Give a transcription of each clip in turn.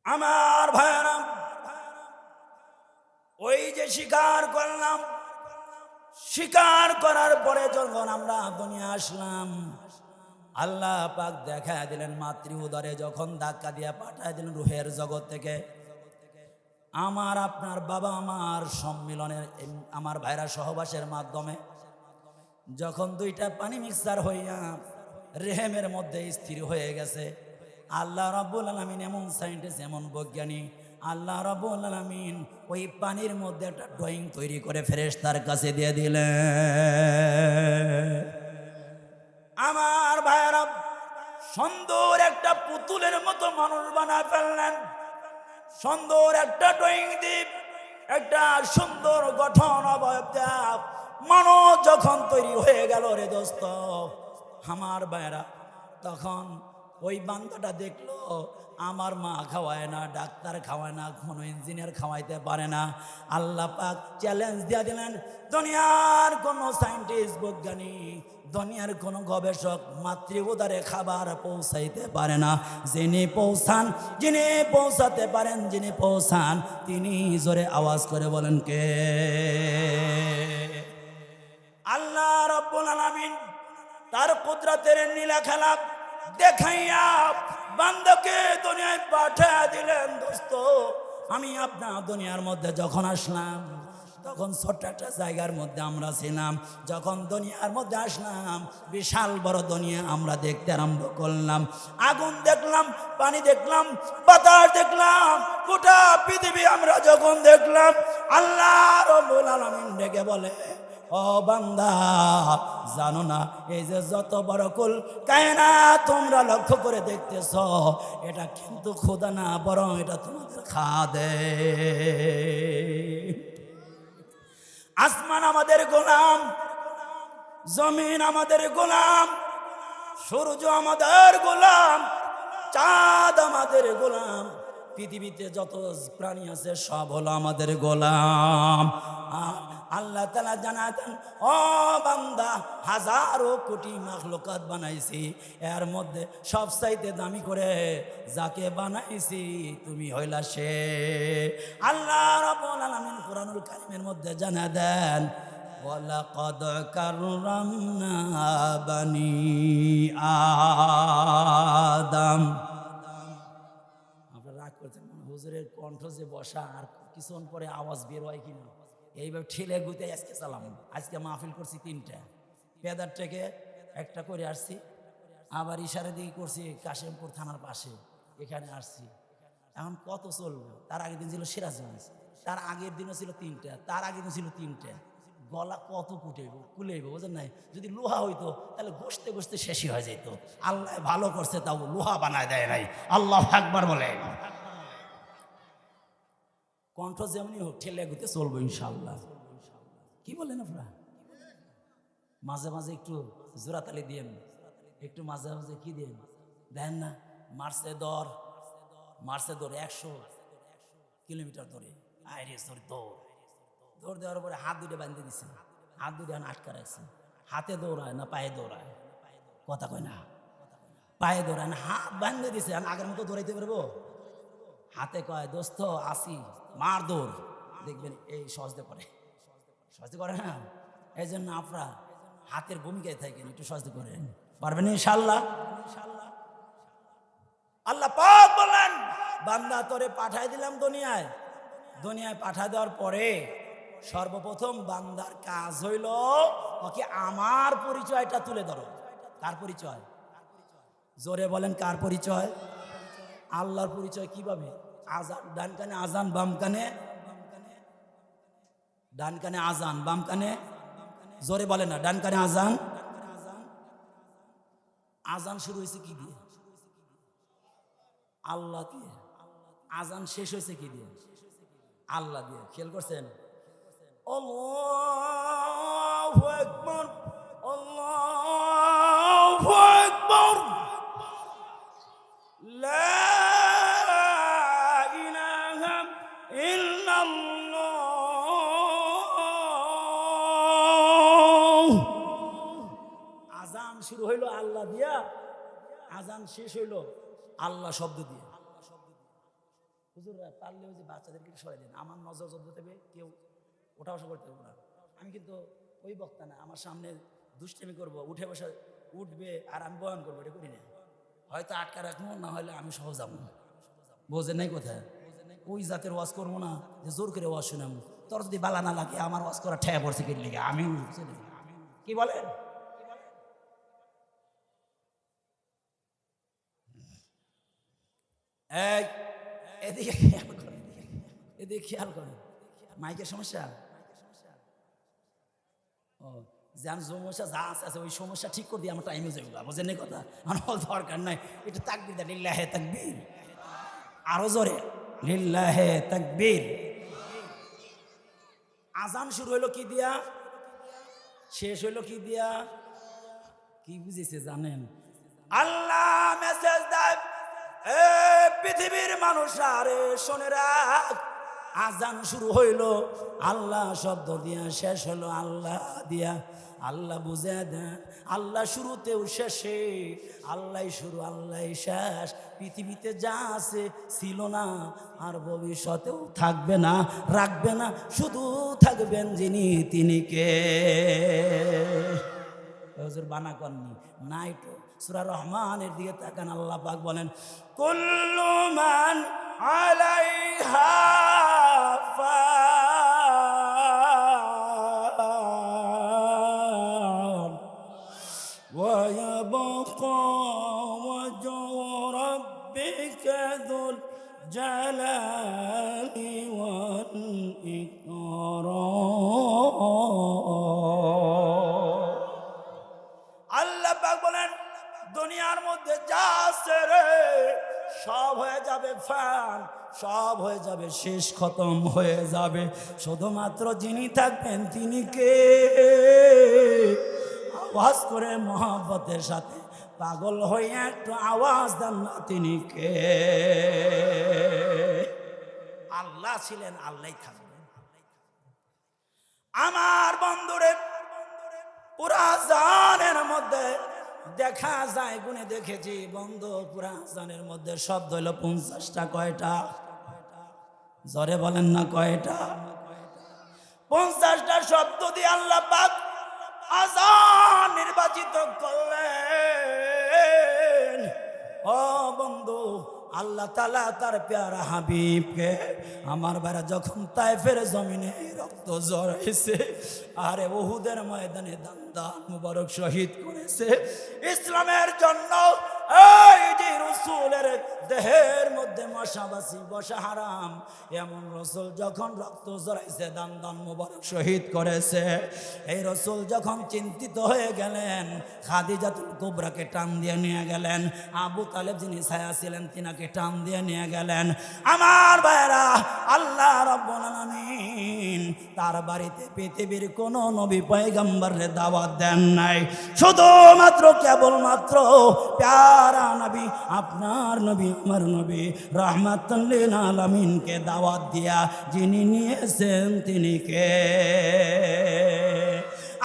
আমার ভাইরা, ওই যে স্বীকার করলাম, স্বীকার করার পরে যখন আমরা দুনিয়া আসলাম, আল্লাহ পাক দেখা দিলেন মাতৃ উদরে যখন ধাক্কা দিয়ে পাঠায় দিলেন রুহের জগৎ থেকে। আমার আপনার বাবা আমার সম্মিলনের, আমার ভাইরা সহবাসের মাধ্যমে যখন দুইটা পানি মিক্সার হইয়া রেহেমের মধ্যে স্থির হয়ে গেছে, আল্লাহ রাব্বুল আলামিন এমন সায়েন্টিস্ট, এমন বৈজ্ঞানিক, আল্লাহ রাব্বুল আলামিন ওই পানির মধ্যে একটা ড্রয়িং তৈরি করে ফেরেশতার কাছে দিয়ে দিলেন। আমার ভাইরা সুন্দর একটা পুতুলের মতো মানুষ বানায় ফেললেন। সুন্দর একটা ড্রয়িং দ্বীপ, একটা সুন্দর গঠন অবয়ব মানুষ যখন তৈরি হয়ে গেল রে দোস্ত আমার ভাইরা, তখন ওই বান্দাটা দেখলো আমার মা খাওয়ায় না, ডাক্তার খাওয়ায় না, কোনো ইঞ্জিনিয়ার খাওয়াইতে পারে না। আল্লাহ পাক চ্যালেঞ্জ দিয়ে দিলেন, দুনিয়ার কোনো সায়েন্টিস্ট, বৈজ্ঞানিক, দুনিয়ার কোনো গবেষক মাতৃ উদরে খাবার পৌঁছাইতে পারে না। যিনি পৌঁছান, যিনি পৌঁছাতে পারেন, যিনি পৌঁছান তিনি জোরে আওয়াজ করে বলেন কে? আল্লাহ রাব্বুল আলামিন তার কুদরতের নীলা খেলা দেখাইয়া বান্দাকে দুনিয়ায় পাঠিয়ে দিলেন। দোস্ত, আমি আপনার দুনিয়ার মধ্যে যখন আসলাম, তখন ছোট্ট একটা জায়গার মধ্যে আমরা ছিলাম। যখন দুনিয়ার মধ্যে আসলাম, বিশাল বড় দুনিয়া আমরা দেখতে আরম্ভ করলাম। আগুন দেখলাম, পানি দেখলাম, বাতাস দেখলাম, গোটা পৃথিবী আমরা যখন দেখলাম, আল্লাহ রাব্বুল আলামিন ডেকে বলে, ও বান্দা, জানো না এই যে যত বড় কুল কায়নাত তোমরা লক্ষ্য করে দেখতেছ, এটা কিন্তু খোদা না, বরং এটা তোমাদের খাদেম। আসমান আমাদের গোলাম, জমিন আমাদের গোলাম, সূর্য আমাদের গোলাম, চাঁদ আমাদের গোলাম, পৃথিবীতে যত প্রাণী আছে সব হলো আমাদের গোলাম। আল্লাহ তাআলা জানাতেন, ও বান্দা, হাজারো কোটি মাখলুকাত বানাইছি, এর মধ্যে সবচাইতে দামি করে যাকে বানাইছি তুমি হইলা সে। আল্লাহ রাব্বুল আলামিন কুরআনুল কারীমের মধ্যে জানা দেন, ওয়ালাকাদ কাররামনা বানি আদম। আপনারা রাগ করছেন, হুজুরের কণ্ঠ যে বসা, আর কিছুক্ষণ পরে আওয়াজ বের হয় কিনা, এইভাবে ঠেলে গুতে আজকে চালাম। আজকে মাহফিল করছি 3টা, পেদার থেকে একটা করে আসছি, আবার ইশারা দিকে করছি কাশিমপুর থানার পাশে, এখানে আসছি। এখন কত চলবে? তার আগের দিন ছিল সিরাজগঞ্জ, তার আগের দিনও ছিল 3টা, তার আগের দিন ছিল 3টা। গলা কত কুলেইব বুঝেন নাই? যদি লোহা হইতো তাহলে ঘষতে ঘষতে শেষই হয়ে যেত। আল্লাহ ভালো করছে, তাও লোহা বানায় দেয় নাই। আল্লাহু আকবার বলে। কণ্ঠ যেমনি হোক ঠেলে গুতে চলবো ইনশাআল্লাহ। কি বলেন আপনারা? মাঝে মাঝে একটু জোরাতালি দিয়েন, একটু মাঝে মাঝে কি দিন দেন না, মার্চে দর 100 কিলোমিটার ধরে আইরে সরি দৌড় দেওয়ার পরে হাত দুটো বাঁধতে দিচ্ছে, হাত দুটো আটকা রাখছে। হাতে দৌড়ায় না পায়ে দৌড়ায়? কথা কয় না, পায়ে দৌড়ায় না, হাত বাঁধতে দিছে। আগের মতো দৌড়াইতে পারবো? হাতে কয়, দোস্ত আসি, মার দৌড়, দেখবেন এই সহজে করে না। এই জন্য আপনারা হাতের ভূমিকায় থাকেন, একটু সহজে করেন, পারবেন ইনশাআল্লাহ। আল্লাহ পাক বলেন, বান্দা তোরে পাঠাই দিলাম দুনিয়ায় পাঠা দেওয়ার পরে সর্বপ্রথম বান্দার কাজ হইল ওকে আমার পরিচয়টা তুলে ধরো। কার পরিচয়? জোরে বলেন, কার পরিচয়? আল্লাহর পরিচয় কিভাবে? আজান, ডান কানে আজান, বাম কানে, ডান কানে আজান, বাম কানে, জোরে বলে না, ডান কানে আজান। আজান শুরু হয়েছে কি দিয়ে? আল্লাহ দিয়ে। আজান শেষ হয়েছে কি দিয়ে? আল্লাহ দিয়ে। খেয়াল করছেন? আল্লাহু আকবার, আল্লাহু আকবার, লা ইলাহা ইল্লাল্লাহ। আজান শুরু হইল আল্লাহ দিয়া, আজান শেষ হইল আল্লাহ শব্দ দিয়ে। হুজুররা পারলে ওই যে বাচ্চাদেরকে সরে দেন, আমার নজর জব্দ দেবে, কেউ ওঠা বসা করতে পারবো না। আমি কিন্তু ওই বক্তা না, আমার সামনে দুষ্টামি করবো, উঠে বসে উঠবে আর আমি বয়ান করবো, এটা করি না। হয়তো আটকা রাখবো, না হলে আমি সহ যাবো। বোঝে নাই কোথায়? ওই জাতের ওয়াজ করবো না যে জোর করে ওয়াজ শুনাম। তোর যদি বালা না লাগে, আমার ওয়াজ করা ঠেয়া পড়ছে কেটে লেগে, আমি কি বলেন? এই এদিকে খেয়াল করেন, এদিকে খেয়াল করেন। মাইকের সমস্যা, ও যেন সমস্যা যা আছে ওই সমস্যা ঠিক করে দিয়ে আমার টাইমে যাবো, বোঝেন এই কথা? আমার দরকার নাই। একটু তাকবীর দেন, লিল্লাহে তাকবীর, আরো জোরে লিল্লাহে তাকবীর। আজান শুরু হইলো কি দিয়া, শেষ হইলো কি দিয়া? কি বুঝেছে জানেন? আল্লাহ মেসেজ দেয়, এ পৃথিবীর মানুষ আরে শোনে রাখ, আজান শুরু হইলো আল্লাহ শব্দ দিয়া, শেষ হলো আল্লাহ দিয়া। আল্লাহ বুঝে দেন, আল্লাহ শুরুতেও শেষে, আল্লাহ শুরু আল্লাহ শেষ। পৃথিবীতে যা আছে ছিল না, আর ভবিষ্যতেও থাকবে না, রাখবে না, শুধু থাকবেন যিনি, তিনি কে? হুজুর বানা করনি নাই তো। সূরা রহমানের দিকে তাকান, আল্লাহ পাক বলেন, কুল্লু মান আলাইহা ফান ওয়া ইয়াবকা ওয়াজহু রাব্বিকা যুল জালালি ওয়াল ইকরাম। আল্লাহ পাক বলেন, দুনিয়ার মধ্যে যা আছে রে সব হয়ে যাবে ফান, সব হয়ে যাবে শেষ, খতম হয়ে যাবে। শুধুমাত্র যিনি থাকবেন তিনি কে? আওয়াজ করে মহব্বতের সাথে পাগল হয়ে একটু আওয়াজ দেন না, তিনি কে? আল্লাহ ছিলেন, আল্লাহই থাকবেন। আমার বন্ধুরে, পুরা জানের মধ্যে দেখা যায়, গুনে দেখেছি বন্ধু, পুরা জানের মধ্যে শব্দ হইল 50টা। কয়টা? জোরে বলেন না কয়টা? 50টা শব্দ দিয়ে আল্লাহ পাক আযান নির্বাচিত করলেন। ও বন্ধু, আল্লাহ তাআলা তার প্যারা হাবিবকে, আমার ভাইরা, যখন তায়েফের জমিনে রক্ত ঝরাইছে, আরে উহুদের ময়দানে দান মুবারক শহীদ করেছে ইসলামের জন্য। এই যে রাসূলের দেহের মধ্যে মশাবাসি বসা হারাম, এমন রাসূল যখন রক্ত ঝরাইছে, দান মুবারক শহীদ করেছে, এই রাসূল যখন চিন্তিত হয়ে গেলেন, খাদিজাতুল কুবরাকে টান দিয়ে নিয়ে গেলেন, আবু তালেব যিনি ছায়া ছিলেন তিনাকে টান দিয়ে নিয়ে গেলেন। আমার ভাইরা, আল্লাহ রাব্বুল আলামিন তার বাড়িতে পৃথিবীর কোন নবী পয়গম্বরের দাওয়াত দেন নাই, শুধুমাত্র কেবলমাত্র প্যারা নবী, আপনার নবী, আমার নবী রাহমাতুল লিল আলামিনকে দাওয়াত দিয়া যিনি নিয়েছেন তিনি কে?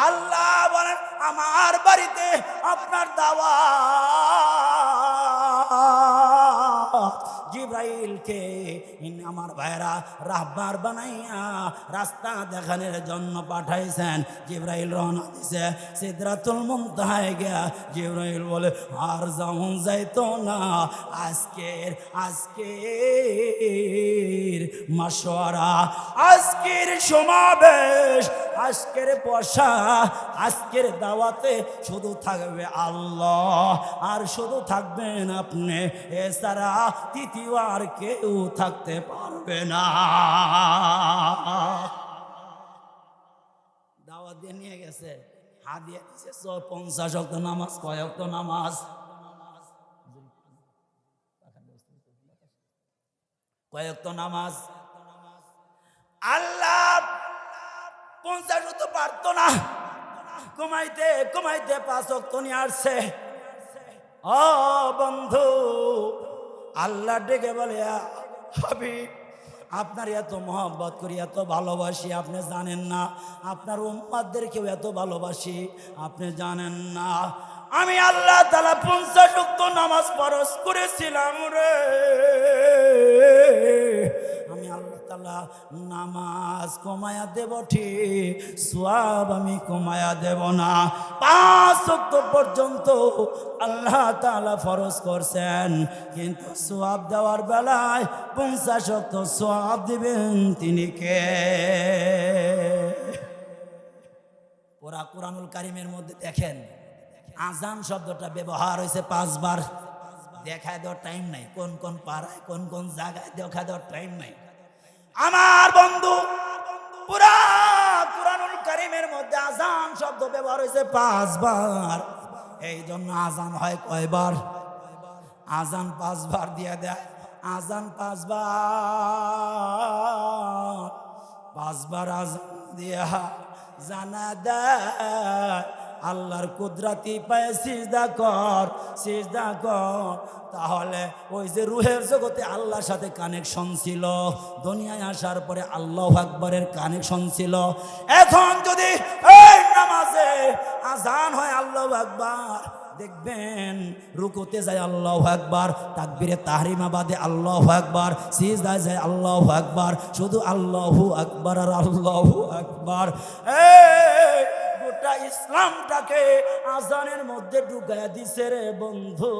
আল্লাহ বলেন, আমার বাড়িতে আপনার দাওয়াত জিবরাইলকে আমার ভাইরা রাহবার বানাইয়া রাস্তা দেখানোর জন্য পাঠাইছেন। জিবরাইল রওনা দিছে সিদরাতুল মুনতাহায় গিয়া। জিবরাইল বলে, আর যেমন যাইতো না, আজকের মাশওয়ারা, আজকের সমাবেশ, আজকের বসা, আজকের দাওয়াতে শুধু থাকবে আল্লাহ, আর শুধু থাকবেন আপনি, এছাড়া তৃতীয় আর কেউ থাকতে পারবে না। দাওয়াত দিয়ে নিয়ে গেছে, হাদিয়া দিছে 50 ওয়াক্ত নামাজ। কয় ওয়াক্ত নামাজ? কয় ওয়াক্ত নামাজ? আল্লাহ 50 তো পারতো না, কমাইতে 5 ওয়াক্ত নিয়ে আসছে। ও বন্ধু, আল্লাহ ডেকে বলে, হাবিব, আপনার এত মহব্বত করি, এত ভালোবাসি, আপনি জানেন না? আপনার উম্মতদেরকেও এত ভালোবাসি, আপনি জানেন না? আমি আল্লাহ তাআলা 50 ওয়াক্ত নামাজ ফরজ করেছিলাম রে। আল্লাহ নামাজ কমায়া দেব ঠিক, সওয়াব আমি কমায়া দেব না। 5 ওয়াক্ত পর্যন্ত আল্লাহ তাআলা ফরজ করছেন, কিন্তু সওয়াব দেওয়ার বেলায় 50 ওয়াক্ত সওয়াব দিবেন তিনি কে? পুরা কুরআনুল কারীমের মধ্যে দেখেন আজান শব্দটা ব্যবহার হয়েছে 5 বার। দেখায় দেওয়ার টাইম নাই, কোন কোন পাড়ায় কোন কোন জায়গায় দেখা দেওয়ার টাইম নাই। আমার বন্ধু, পুরা কুরআনুল কারীমের মধ্যে আজান শব্দ ব্যবহার হয়েছে 5 বার। এই জন্য আজান হয় কয়বার? আজান 5 বার দিয়ে দেয়। আজান 5 বার, 5 বার আজান দিয়া জানা দেয় আল্লাহর কুদরতি পায়ে সিজদা কর, সিজদা কর। তাহলে ওই যে রুহের জগতে আল্লাহর সাথে কানেকশন ছিল, দুনিয়ায় আসার পরে আল্লাহু আকবারের কানেকশন ছিল। এখন যদি এই নামাজে আজান হয় আল্লাহু আকবার, দেখবেন রুকুতে যায় আল্লাহু আকবার, তাকবীরে তাহরিমা বাদে আল্লাহু আকবার, সিজদায় যায় আল্লাহু আকবার, শুধু আল্লাহু আকবার আর আল্লাহু আকবার। এই গোটা ইসলামটাকে আজানের মধ্যে ঢুকায়া দিছে রে বন্ধু।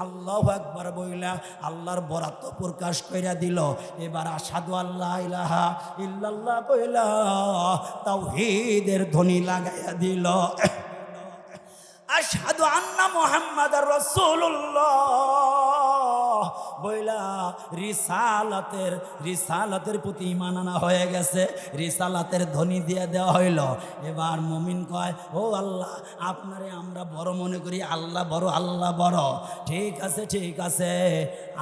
আল্লাহু আকবার বইলা আল্লাহর বরাত প্রকাশ কইরা দিল। এবার আশহাদু আল্লা ইলাহা ইল্লাল্লাহ বইলা তাওহীদের ধ্বনি লাগাইয়া দিল। আশহাদু আন্না মুহাম্মাদার রাসূলুল্লাহ বইলা রিসালাতের প্রতি ঈমান আনা হয়ে গেছে, রিসালাতের ধ্বনি দিয়ে দেওয়া হইল। এবার মুমিন কয়, ও আল্লাহ, আপনারে আমরা বড় মনে করি, আল্লাহ বড়, আল্লাহ বড়। ঠিক আছে, ঠিক আছে,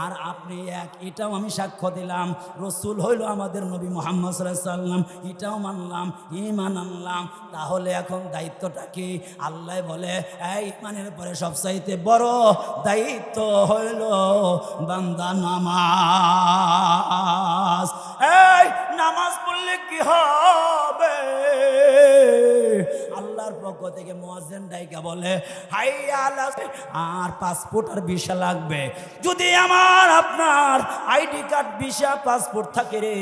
আর আপনি এক, এটাও আমি সাক্ষ্য দিলাম। রসুল হইল আমাদের নবী মুহাম্মদ সাল্লাল্লাহু আলাইহি সাল্লাম, এটাও মানলাম, ঈমান আনলাম। তাহলে এখন দায়িত্বটা কি? আল্লাহ বলে, এই ঈমানের পরে সবচাইতে বড় দায়িত্ব হইল বান্দা নামাজ। এই নামাজ পড়লে কি হবে? আল্লাহর পক্ষ থেকে মুয়াজ্জিন ডাইকা বলে, হাইয়া আলা, আর পাসপোর্ট আর ভিসা লাগবে। যদি আমার আপনার আইডি কার্ড, ভিসা, পাসপোর্ট থাকে রে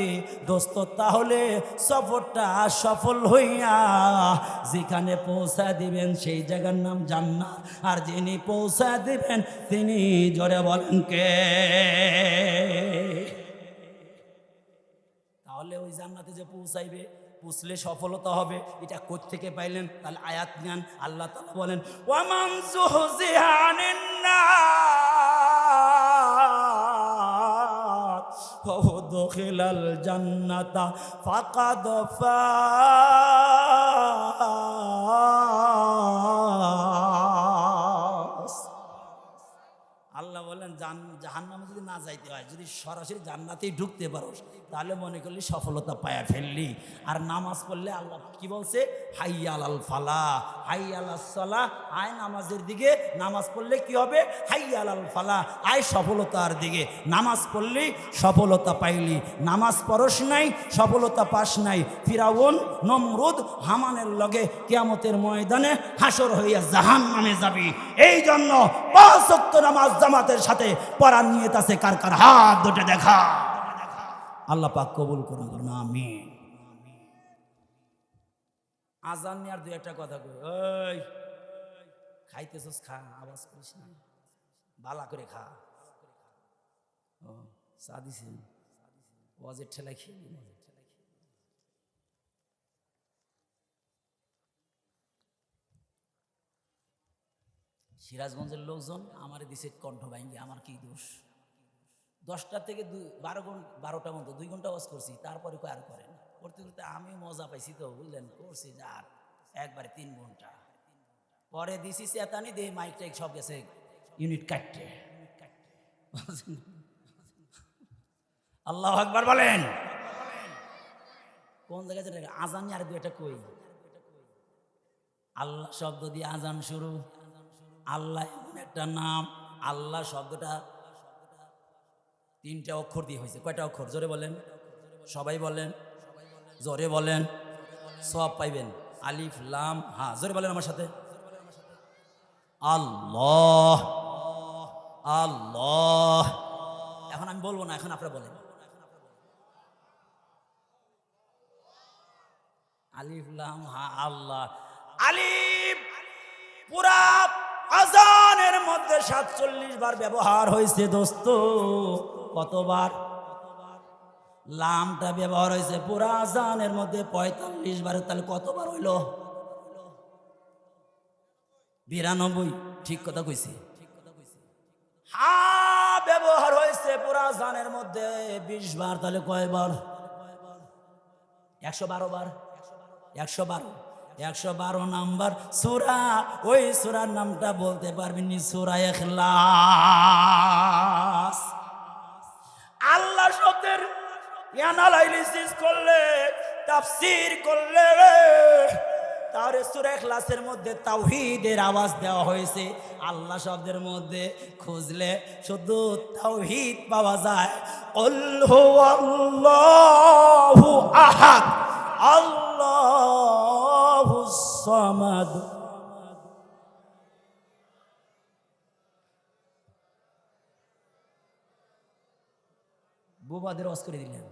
দোস্ত, তাহলে সফরটা সফল হইয়া যেখানে পৌঁছা দিবেন সেই জায়গার নাম জান্নাত। আর যিনি পৌঁছা দিবেন তিনি জোরে বলেন কে? তাহলে ওই জান্নাতে যে পৌঁছাইবে, পৌঁছলে সফলতা হবে, এটা কোত্থেকে পাইলেন? তাহলে আয়াত জ্ঞান। আল্লাহ তাআলা বলেন, ওয়ামান যুহজিহা আনিন নার ফাদখিলাল জান্নাতা ফাকাদ ফাজ। আল্লাহ বলেন, জাহান্নামে যদি না যাইতে হয়, যদি সরাসরি জান্নাতেই ঢুকতে পারো, তাহলে মনে করলি সফলতা পায়া ফেললি। আর নামাজ পড়লে আল্লাহ কি বলছে? হাইয়া আলাল ফালাহ, হাইয়া আলাস সালাহ, আয় নামাজের দিকে। নামাজ পড়লে কি হবে? হাইয়া আলাল ফালাহ, আয় সফলতার দিকে। নামাজ পড়লি সফলতা পাইলি, নামাজ পড়স নাই সফলতা পাস নাই। ফিরাউন, নমরুদ, হামানের লগে কিয়ামতের ময়দানে হাসর হইয়া জাহান্নামে যাবি। এই জন্য 5 ওয়াক্ত নামাজ জামাতের সাথে পড়ার নিয়ত আছে কার কার? হাত দুটো দেখা। আল্লাহ পাক কবুল করুন, আমিন। আজান নিয়ে আর 2-1টা কথা কই। ওই খাইতেছস, খা, আওয়াজ করিস না, ভালো করে খা। ও চা দিছেন, ওয়াজের ঠেলায় খেয়ে। সিরাজগঞ্জের লোকজন আমারে দিছে কণ্ঠ ভাঙ্গি, আমার কি দোষ? 10টা থেকে 12টা মতো 2 ঘন্টা ওয়াজ করছি, তারপরে আর করেন। করতে করতে আমি মজা পাইছি তো, বুঝলেন, করছি যার একবারে 3 ঘন্টা। পরে দিছি চেতানি, দিয়ে মাইক টাইক সব গেছে ইউনিট কাটতে। আল্লাহু আকবার বলেন। কোন জায়গায় আজান আর 2টা কই? আল্লাহ শব্দ দিয়ে আজান শুরু। আল্লাহ এমন একটা নাম, আল্লাহ শব্দটা 3টা অক্ষর দিয়ে হয়েছে। কয়টা অক্ষর? জোরে বলেন, সবাই বলেন, জোরে বলেন, সব পাইবেন। আলিফ লাম হা। জোরে বলেন আমার সাথে, আল্লাহ, আল্লাহ। এখন আমি বলবো না, এখন আপনারা বলেন আলিফ লাম হা আল্লাহ। আলিফ পুরা আজানের মধ্যে 47 বার ব্যবহার হয়েছে দোস্ত। কতবার? লামটা ব্যবহার হয়েছে পুরা আজানের মধ্যে 45 বার। তাহলে কতবার হইল? 92। ঠিক কথা কইছি। হা ব্যবহার হয়েছে পুরা আজানের মধ্যে 20 বার। তাহলে কয়বার? 112 বার। 112। 112 নাম্বার সূরা। ওই সূরার নামটা বলতে পারবেন নি? সূরা ইখলাস। আল্লাহ শব্দের অ্যানালাইসিস করলে, তাফসীর করলে, তাহলে সূরা ইখলাসের মধ্যে তাওহীদের আওয়াজ দেওয়া হয়েছে। আল্লাহ শব্দের মধ্যে খুঁজলে শুধু তাওহীদ পাওয়া যায়। কুল হুয়াল্লাহু আহাদ আল্লাহুস সামাদ। বুবাদের ওয়াজ করে দিলেন।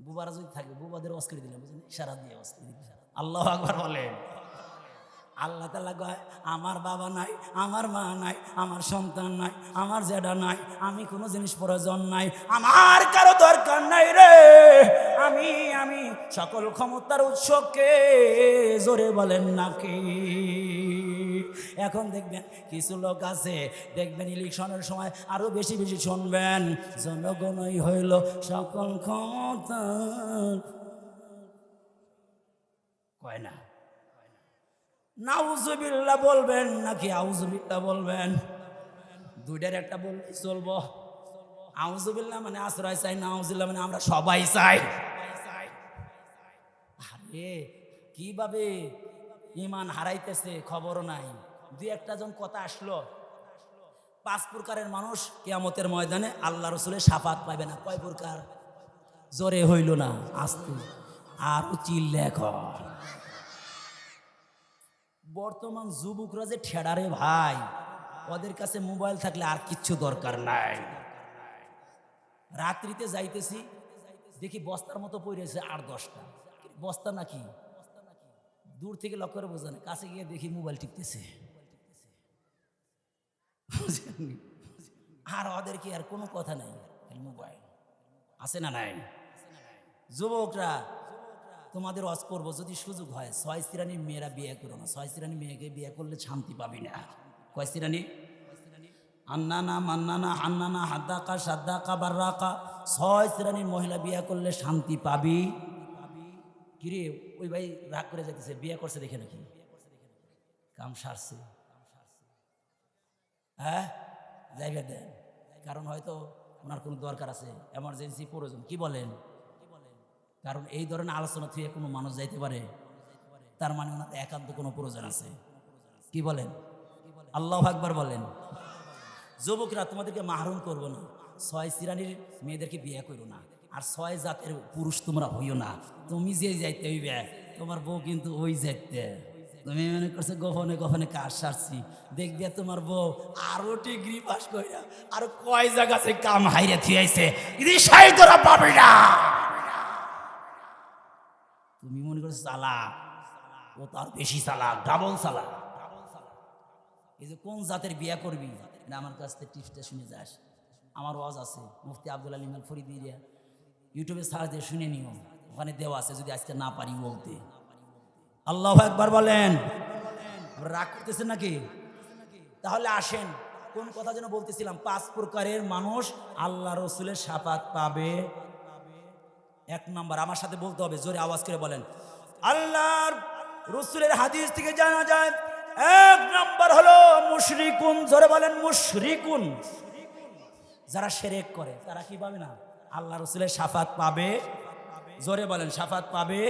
বুবারা যদি থাকে বুবাদের ওয়াজ করে দিলেন, বুঝলেন? ইশারা দিয়ে ওয়াজ করে দিলেন। আল্লাহু আকবার বলেন। আল্লাহ তাআলা কয় আমার বাবা নাই, আমার মা নাই, আমার সন্তান নাই, আমার জেডা নাই, আমি কোনো জিনিস প্রয়োজন নাই, আমার কারো দরকার নাই রে। আমি আমি সকল ক্ষমতার উৎসকে। জোরে বলেন নাকি? এখন দেখবেন কিছু লোক আছে, দেখবেন ইলেকশনের সময় আরো বেশি বেশি শুনবেন, জনগণই হইল সকল ক্ষমতা। কয় না? নাউজুবিল্লাহ বলবেন নাকি আউজুবিল্লাহ বলবেন? দুইটার একটা বললেই চলবো। আউজুবিল্লাহ মানে আশ্রয় চাই, নাউজুবিল্লাহ মানে আমরা সবাই চাই। আরে কিভাবে ঈমান হারাইতেছে খবরও নাই। দুই একটা জন কথা আসলো, 5 প্রকারের মানুষ কিয়ামতের ময়দানে আল্লাহ রাসূলের শাফাত পাবে না। কয় প্রকার? জোরে হইল না, আস্তে আর চিল্লে কর। বর্তমান যুবকরা যে ঠেডারে ভাই, ওদের কাছে মোবাইল থাকলে আর কিচ্ছু দরকার নাই। রাত্রিতে যাইতেছি, দেখি বস্তার মতো পড়েছে 8-10টা। বস্তা নাকি? দূর থেকে লক্ষ্য করে বোঝা না, কাছে গিয়ে দেখি মোবাইল টিপতেছে। আর ওদের কি আর কোনো কথা নাই, মোবাইল আছে না নাই? যুবকরা তোমাদের ওয়াজ করবো, যদি সুযোগ হয় 6 শ্রেণীর মেয়েরা বিয়ে করো না। 6 শ্রেণীর মেয়েকে বিয়ে করলে শান্তি পাবি না। কয় শ্রেণী? আন্নানা মান্নানা হান্নানা হাদ্দাকা সাদ্দাকা বার্রাকা। 6 শ্রেণীর মহিলা বিয়ে করলে শান্তি পাবি। কিরে ওই ভাই রাগ করে যেতেছে, বিয়ে করছে দেখে নাকি? কাম সারছে। হ্যাঁ যাইবে দেন, কারণ হয়তো ওনার কোনো দরকার আছে, এমার্জেন্সি প্রয়োজন। কি বলেন? কারণ এই ধরনের আলোচনা থেকে কোনো মানুষ যাইতে পারে, তার মানে ওনার একান্ত কোনো প্রয়োজন আছে। কি বলেন? আল্লাহু আকবার বলেন। যুবকরা তোমাদেরকে মাহরুম করবো না, 6 শ্রেণীর মেয়েদেরকে বিয়ে করো না, আর 6 জাতের পুরুষ তোমরা হইও না। তুমি যে যাইতে হইবে, তোমার বউ কিন্তু ওই যাইতে। তুমি মনে করছো গোপনে গোপনে কাজ সারছি, দেখবে তোমার বউ আরো ডিগ্রি পাস কইরা আর কয় জায়গা সে কাম হাইরে থিয়াইছে, রিসাই তোরা পাবি না। তুমি মনে করছো চালাক, ও তার বেশি চালাক, ডাবল চালাক। এই যে কোন জাতের বিয়া করবি, না আমার কাছ থেকে টিপসটা শুনে যাস। আমার ওয়াজ আছে, মুফতি আব্দুল আলিম আল ফরিদিয়া, ইউটিউবে সার্চ দিয়ে শুনে নিও, ওখানে দেওয়া আছে, যদি আজকে না পারি বলতে। আল্লাহু আকবার বলেন। রাগ করতেছেন নাকি? তাহলে আসেন, কোন কথা যেন বলতেছিলাম? 5 প্রকারের মানুষ আল্লাহ রসুলের শাফাত পাবে। 1 নম্বর, আমার সাথে বলতে হবে, জোরে আওয়াজ করে বলেন। আল্লাহর রসুলের হাদিস থেকে জানা যায় 1 নম্বর হলো মুশরিকুন। জোরে বলেন মুশরিকুন। যারা শিরক করে তারা কি পাবে না? আল্লাহ রসুলের শাফাত পাবে। জোরে বলেন শাফাত পাবে।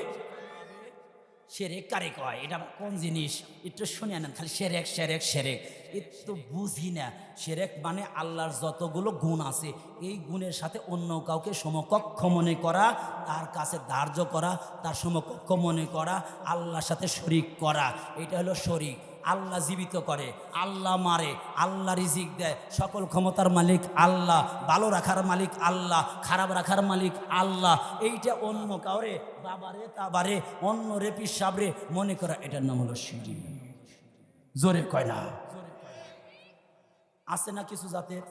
শিরক কারে কয়? এটা কোন জিনিস একটু শুনে নেন। খালি শিরক শিরক শিরক একটু বুঝি না। শিরক মানে আল্লাহর যতগুলো গুণ আছে, এই গুণের সাথে অন্য কাউকে সমকক্ষ মনে করা, তার কাছে ধার্য করা, তার সমকক্ষ মনে করা, আল্লাহর সাথে শরিক করা, এটা হলো শরিক। আল্লাহ জীবিত করে, আল্লাহ মারে, আল্লাহ রিজিক দেয়, সকল ক্ষমতার মালিক আল্লাহ, ভালো রাখার মালিক আল্লাহ, খারাপ রাখার মালিক আল্লাহ। এইটা অন্য কাউরে বাবারে তাবারে অন্য রে পিসাবরে মনে করা, এটার নাম হলো শিরক। জোরে কয় না? আছে না কিছু জাতের?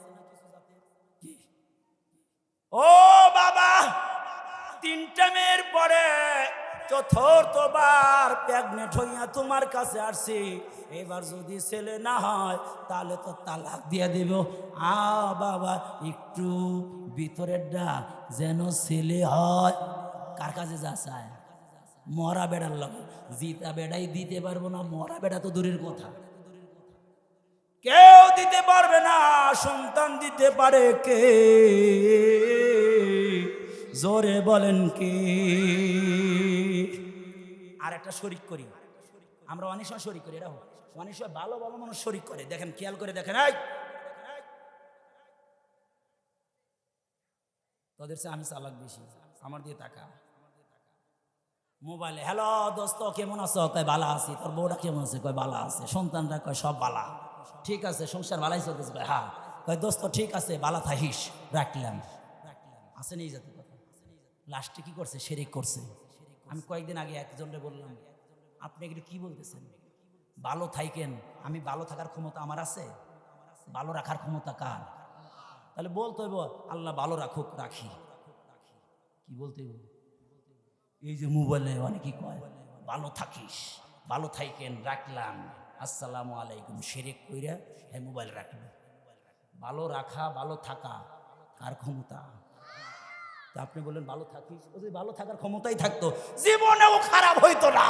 ও বাবা, তিনটা মেয়ের পরে চতুর্থবার প্রেগনেন্ট হইয়া তোমার কাছে আসছি, এবার যদি ছেলে না হয় তাহলে তো তালাক দিয়ে দেব। বাবা একটু ভিতরের ডাক যেন ছেলে হয়। কার কাছে যা চায়? মরা বেড়ার লাগে। জিতা বেড়াই দিতে পারবো না, মরা বেড়া তো দূরের কথা, কেউ দিতে পারবে না। সন্তান দিতে পারে কে? জোরে বলেন কে? আর একটা শরিক করি আমরা, অনেক সময় শরিক করি, এরা অনেক সময় ভালো ভালো মানুষ শরিক করে। দেখেন, খেয়াল করে দেখেন, এই তোদের চেয়ে আমি চালাক বেশি, আমার দিয়ে টাকা মোবাইলে, হ্যালো দোস্ত কেমন আছো? কয় বালা আছি। তোর বউটা কেমন আছে? কয় বালা আছে। সন্তানরা কয় সব বালা। ঠিক আছে, সংসার বালাই চলতেছে? কয় হ্যাঁ। কয় দোস্ত ঠিক আছে, বালা থাকিস, রাখলাম। আছে নেই যাতে কথা। লাস্টে কি করছে? শিরক করছে। আমি কয়েকদিন আগে একজনকে বললাম, আপনি এগুলো কি বলতেছেন? ভালো থাকেন, আমি ভালো থাকার ক্ষমতা আমার আছে? ভালো রাখার ক্ষমতা কার? তাহলে বলতে হইব আল্লাহ ভালো রাখুক, রাখি। কি বলতে হইব? এই যে মোবাইলে অনেকে কয় ভালো থাকিস, ভালো থাকেন, রাখলাম, আসসালামু আলাইকুম, শিরক কইরা এই মোবাইল রাখলো। ভালো রাখা, ভালো থাকা কার ক্ষমতা? তা আপনি বললেন ভালো থাকিস, ও যদি ভালো থাকার ক্ষমতাই থাকতো জীবনেও খারাপ হইতো না,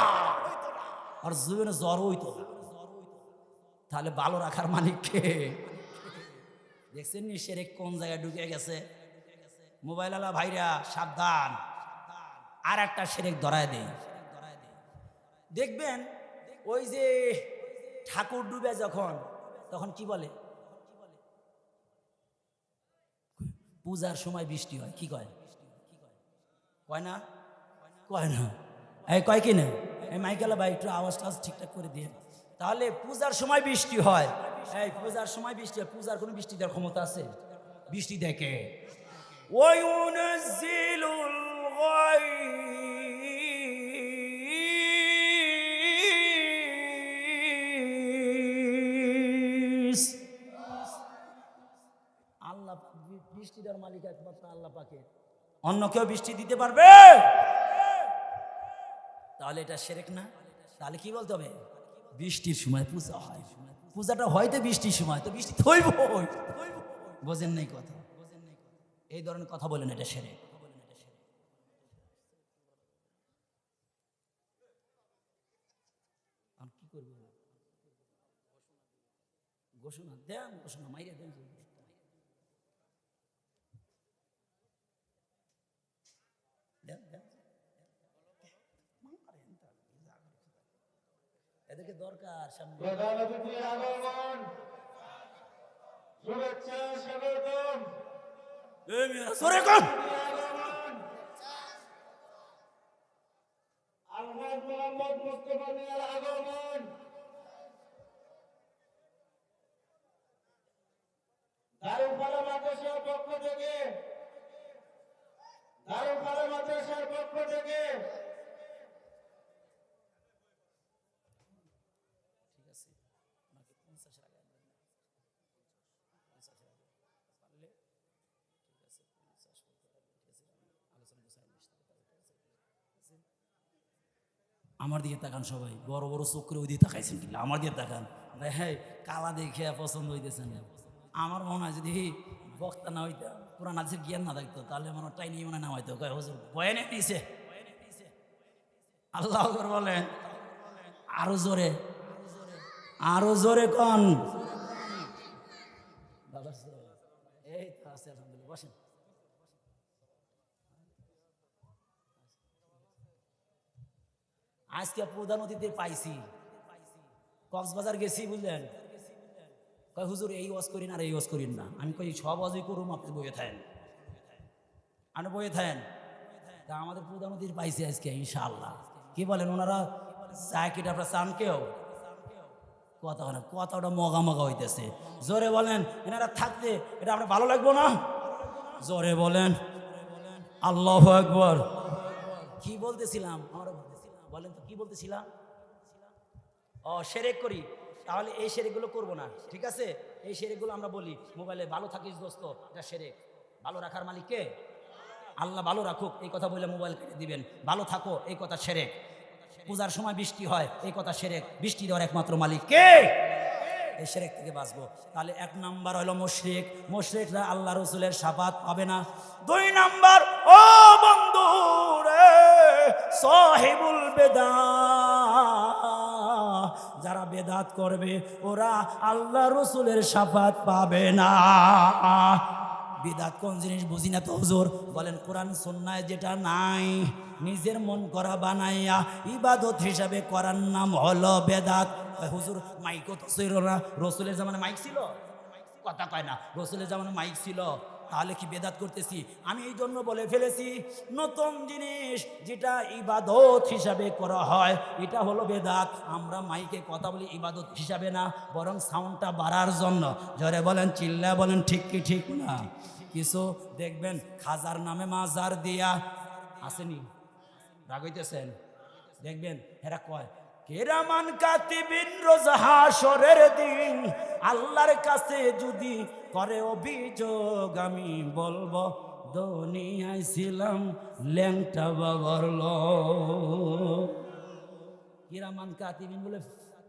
আর জীবনে জ্বর হইতো না। তাহলে ভালো রাখার মালিক কে? দেখছেন নি শিরক কোন জায়গায় ঢুকে গেছে? মোবাইল আলা ভাইরা সাবধান, আর একটা শিরক ধরায় দেই। দেখবেন ওই যে ঠাকুর ডুবে যখন, তখন কি বলে? পূজার সময় বৃষ্টি হয়, কি কয়? কয় না? কয় না? এই কয় কি না? এই মাইকেলা ভাই একটু আওয়াজটা ঠিকঠাক করে দিয়ে। তাহলে পূজার সময় বৃষ্টি হয়, এই পূজার সময় বৃষ্টি হয়। পূজার কোনো বৃষ্টি দেওয়ার ক্ষমতা আছে? বৃষ্টি দেখে ওয়ায়ুনাজ্জিলুল গায়স। আল্লাহ বৃষ্টি দেওয়ার মালিক একমাত্র আল্লাহ পাকে, অন্য কেউ বৃষ্টি দিতে পারবে? তাহলে এটা শিরক না? তাহলে কি বলতে হবে? বৃষ্টির সময় পূজা হয়, পূজাটা হয়তো বৃষ্টির সময়, তো বৃষ্টি থইব। বোঝেন নাই কথা? এই ধরনের কথা বলেন, এটা শিরক। কি করবো? ঘোষণা দেন, ঘোষণা মাইরে দেন। এদেরকে দরকার সামনে। প্রধান অতিথি আগমন, শুভেচ্ছা স্বাগতম। আলহাজ মোহাম্মদ মুস্তফা মিয়ার আগমন, দারুল মাদ্রাসার পক্ষ থেকে, দারুল মাদ্রাসার পক্ষ থেকে আমার দিকে তাকান সবাই, বড় বড় চোখ করে ওই দিকে তাকাইছেন কিনা? আমার দিকে তাকান। হ্যাঁ, কালা দেখে পছন্দ হইতেছে না। আমার মনে হয় যদি বক্তা না হইতো, পুরান হাদিসের জ্ঞান না থাকতো, তাহলে মনে টাই নিয়ে মনে না হয়তো। কয় হুজুর বয়ানে নিছে। আল্লাহ আকবার বলেন, আরো জোরে, আরো জোরে কন। এই তো আছে, আলহামদুলিল্লাহ। বসেন। আজকে প্রধান অতিথি পাইছি, কক্সবাজার গেছি, বুঝলেন? কয় হুজুর এই ওয়াজ করিন আর এই ওয়াজ করিন না। আমি কই সব ওয়াজই করুম, আপনি বইয়ে থাকেন, আপনি বইয়ে থাকেন। তা আমাদের প্রধান অতিথি পাইছি আজকে ইনশাআল্লাহ। কি বলেন ওনারা? চায় কিটা আপনারা চান? কেউ কথাটা মগা মগা হইতেছে। জোরে বলেন, এনারা থাকতে এটা আপনার ভালো লাগবো না? জোরে বলেন আল্লাহু আকবার। কি বলতেছিলাম আমরা? বলেন তো কি বলতেছিলাম? শিরক করি, তাহলে এই শিরকগুলো করবো না, ঠিক আছে? এই শিরকগুলো আমরা বলি মোবাইলে, ভালো থাকিস দোস্ত, এটা শিরক। ভালো রাখার মালিক কে? আল্লাহ ভালো রাখুক এই কথা বলে মোবাইল কেটে দিবেন। ভালো থাকো এই কথা শিরক। পূজার সময় বৃষ্টি হয় এই কথা শিরক। বৃষ্টি দেওয়ার একমাত্র মালিক কে? এই শিরক থেকে বাঁচবো। তাহলে 1 নাম্বার হলো মুশরিক। মুশরিকরা আল্লাহ রাসূলের শাফাত পাবে না। 2 নাম্বার, ও বন্ধু রে, সাহিবুল বেদাত, যারা বেদাত করবে ওরা আল্লাহ রাসূলের শাফাত পাবে না। বিদাত কোন জিনিস বুঝি না তো হুজুর। বলেন কোরআন সুন্নায় যেটা নাই, নিজের মন করা বানাইয়া ইবাদত হিসাবে করার নাম হলো বেদাত। হুজুর মাইকও তো ছিল না, রসুলের জামানায় মাইক ছিল? কথা কয় না, রসুলের জামানায় মাইক ছিল, তাহলে কি বেদাত করতেছি? আমি এই জন্য বলে ফেলেছি, নতুন জিনিস যেটা ইবাদত হিসাবে করা হয় এটা হলো বেদাত। আমরা মাইকে কথা বলি ইবাদত হিসাবে না, বরং সাউন্ডটা বাড়ার জন্য। জোরে বলেন, চিল্লা বলেন, ঠিক কি ঠিক না? কিছু দেখবেন খাজার নামে মাজার দিয়া আসেনি, রাগ হইতেছেন? দেখবেন এরা কয় কিরামান কাতিবিন রোজ হাসরের দিন আল্লাহর কাছে যদি করে অভিযোগ, আমি বলবো দুনিয়ায় ছিলাম ল্যাংটা বাবার লোক। কিরামান কাতিবিন বলে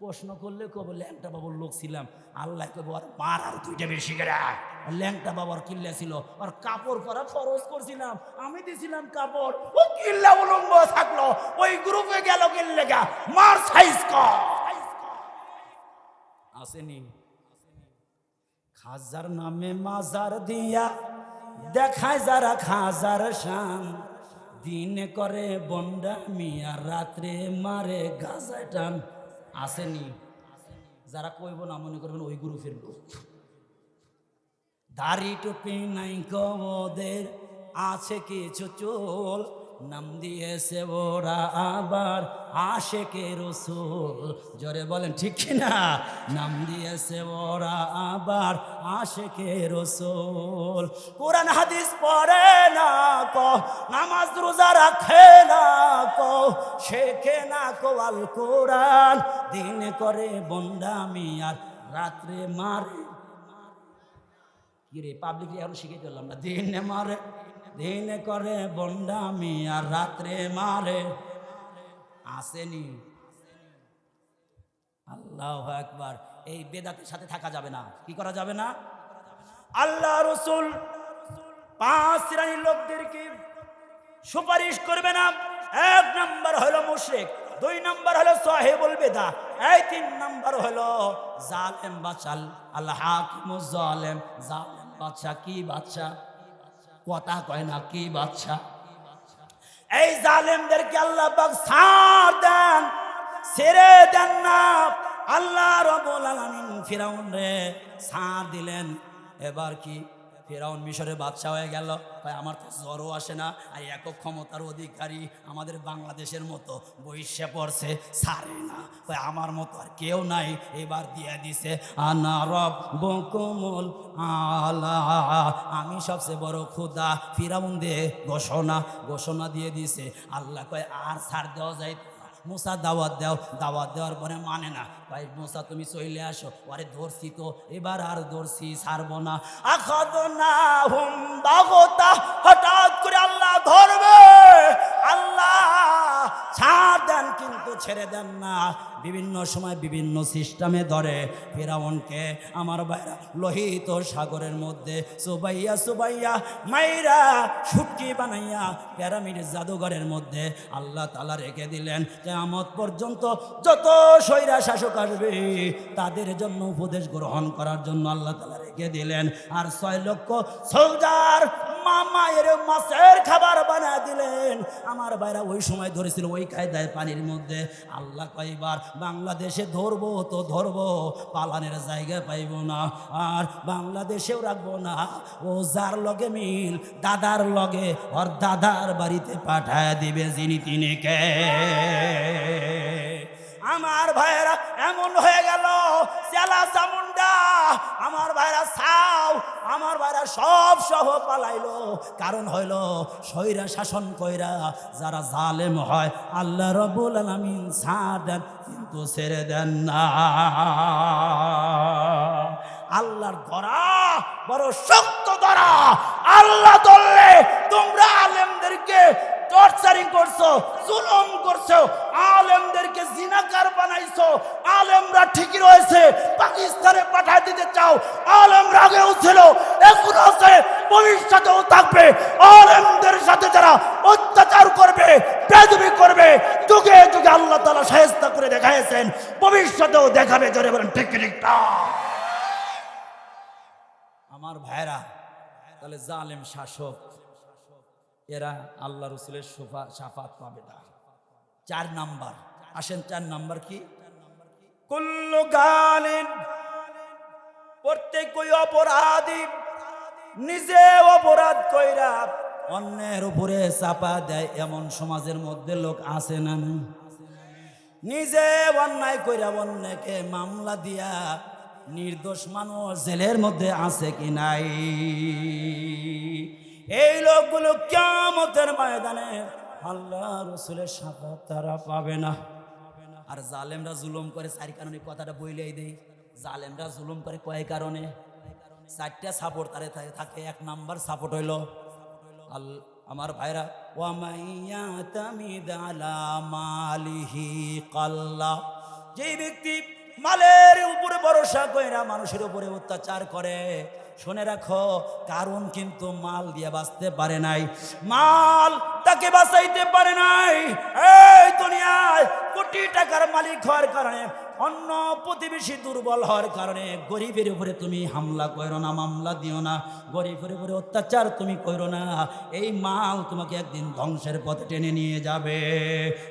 প্রশ্ন করলে কব ল্যাংটা বাবার লোক ছিলাম। আল্লাহ কব আর মার আর 2টা বেশি করে। ল্যাংটা বাবার কিল্লা ছিল, আর কাপড় পরা খরচ করছিলাম, আমি দিছিলাম কাপড়, ও কিল্লা উলঙ্গ থাকলো, ওই গ্রুপে গেল কিল্লে গা মার সাইজ কর আসেনি। খাজার নামে মাজার দিয়া দেখায় যারা খাজার শান, দিনে করে বন্ডা মিয়া, রাত্রে মারে গাজায় টান। আসেনি? যারা কইব না মনে করবেন ওই গ্রুপের লোক। দাড়ি টুপি নাই কবদের, আছে কিছু চুল, নাম দিয়েছে ওরা আবার আশেকে রসুল। জোরে বলেন ঠিক কিনা? নাম দিয়েছে ওরা আবার আশেকে রসুল। কোরআন হাদিস পড়ে না কো, নামাজ রোজা রাখে না কো, শেখে না কো আল কোরআন, দিনে করে বন্ডামি আর রাত্রে মারে। কিরে পাবলিক এখন শিখে দিলাম না, দিনে মারে, দিনে করে বন্ডামি আর রাত্রে মারে। আসেনি? আল্লাহু আকবার। এই বেদাতের সাথে থাকা যাবে না। কি করা যাবে না? আল্লাহ রাসূল 5 শ্রেণীর লোকদেরকে সুপারিশ করবে না। 1 নাম্বার হলো মুশরিক, 2 নাম্বার হলো সাহিবুল বিদআহ, 3 নাম্বার হলো জালেম বাদশা। আল হাকিমুজ জালেম, জালেম বাদশা। কি বাদশা? কথা কয় না, কি বাদশা? এই জালেমদেরকে আল্লাহ পাক ছাড় দেন, ছেড়ে দেন না। আল্লাহ রাব্বুল আলামিন ফিরাউন রে ছাড় দিলেন। এবার কি ফিরাউন মিশরের বাদশা হয়ে গেল। ভাই আমার তো জ্বরও আসে না, আর একক ক্ষমতার অধিকারী আমাদের বাংলাদেশের মতো বৈশ্যে পড়ছে, ছাড়ে না। ভাই আমার মতো আর কেউ নাই। এবার দিয়ে দিছে আনা রাব্বুকুমুল আলা, আমি সবচেয়ে বড় খোদা। ফিরাউন দে ঘোষণা দিয়ে দিছে। আল্লাহ কয় আর ছাড় দেওয়া যায়। মুসা দাওয়াত দাও, দাওয়াত দেওয়ার পরে মানে না। ভাই মুসা তুমি চলে আসো, আরে ধরছি তো, এবার আর ধরছি, ছাড়বো না। আখাযনাহুম বাগতা, হঠাৎ করে আল্লাহ ধরবে। আল্লাহ ছাড় দেন কিন্তু ছেড়ে দেন না। বিভিন্ন সময় বিভিন্ন সিস্টেমে ধরে ফিরাউনকে। আমার ভাইরা লোহিত সাগরের মধ্যে সুবাইয়া মাইরা শুটকি বানাইয়া পিরামিড জাদুঘরের মধ্যে আল্লাহ তাআলা রেখে দিলেন। কিয়ামত পর্যন্ত যত স্বৈরা শাসক আসবে তাদের জন্য উপদেশ গ্রহণ করার জন্য আল্লাহ তাআলা রেখে দিলেন। আর 6 লক্ষ সোলজার মামায়ের মাছের খাবার বানিয়ে দিলেন। আমার ভাইরা ওই সময় ধরেছিল ওই কায়দায় পানির মধ্যে। আল্লাহ কয়বার বাংলাদেশে ধরবো তো ধরবো, পালানের জায়গা পাইব না, আর বাংলাদেশেও রাখবো না। ও যার লগে মিল দাদার লগে ওর দাদার বাড়িতে পাঠায় দিবে যিনি তিনিকে। আমার ভাইয়েরা এমন হয়ে গেল চেলা চামুন্ডা আমার ভাইরা ছাও আমার ভাইরা সব সহ পালাইলো কারণ হইল স্বৈরা শাসন কইরা যারা জালেম হয় আল্লাহ রাব্বুল আলামিন ছাড় দেন কিন্তু ছেড়ে দেন না আল্লাহর ধরা বড় শক্ত ধরা আল্লাহ ধরলে তোমরা আলেমদেরকে টর্চারিং করছো জুলুম করছো আলেমদেরকে জিনাকার বানাইছো আলেমরা ঠিকই রয়েছে পাকিস্তানে পাঠায় দিতে চাও আলেমরা আগেও ছিল এখনো আছে ভবিষ্যতেও থাকবে আলেমদের সাথে যারা অত্যাচার করবে বেয়াদবি করবে যুগে যুগে আল্লাহ তাআলা শায়েস্তা করে দেখাইছেন ভবিষ্যতেও দেখাবে জোরে বলেন ঠিক ঠিক না আমার ভাইরা তাহলে জালেম শাসক এরা আল্লাহ রসুলের শাফাত পাবে না 4 নাম্বার আসেন 4 নাম্বার কি কুল্লু গালিন প্রত্যেক অপরাধী নিজে অপরাধ কইরা অন্যের উপরে চাপা দেয় এমন সমাজের মধ্যে লোক আছে না নিজে অন্যায় কইরা অন্যকে মামলা দিয়া নির্দোষ মানুষ জেলের মধ্যে আছে কি নাই এই লোকগুলো কিয়ামতের ময়দানে আল্লাহ রাসূলের শাফাত তারা পাবে না আর জালেমরা জুলুম করে 4 কারণে কথাটা বইলেই দেই জালেমরা জুলুম করে কয় কারণে 4টা সাপোর্ট তারে থাকে 1 নাম্বার সাপোর্ট হইল আমার ভাইরা ওয়া মাইয়া তামিদ আলা মালিহি কাল্লা যে ব্যক্তি মালের উপরে ভরসা কইরা মানুষের উপরে অত্যাচার করে শুনে রাখো কারণ কিন্তু মাল দিয়ে বাঁচতে পারে নাই মাল তাকে বাঁচাইতে পারে নাই এই দুনিয়ায় কোটি টাকার মালিক হওয়ার কারণে অন্য প্রতিবেশী দুর্বল হওয়ার কারণে গরিবের উপরে তুমি হামলা করো না মামলা দিও না গরিবের উপরে অত্যাচার তুমি করো না এই মাল তোমাকে একদিন ধ্বংসের পথে টেনে নিয়ে যাবে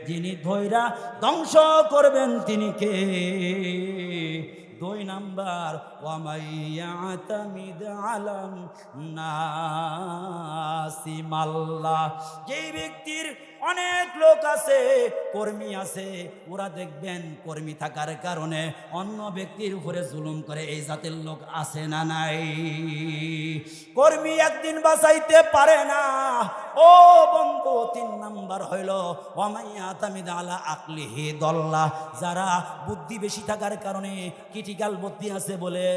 যিনি ধৈরা ধ্বংস করবেন তিনি কে 2 নাম্বার ওয়ামাইয়াতামিদ আলান নাসি মাল্লাহ যেই ব্যক্তির অনেক লোক আছে কর্মী আছে ওরা দেখবেন কর্মী থাকার কারণে অন্য ব্যক্তির উপরে জুলুম করে এই জাতের লোক আছে না নাই কর্মী একদিন বাঁচাইতে পারে না ও বন্ধু 3 নাম্বার হইল ওয়ামাইয়াতামিদ আলা আকলিহি দল্লা যারা বুদ্ধি বেশি থাকার কারণে ক্রিটিক্যাল বুদ্ধি আছে বলে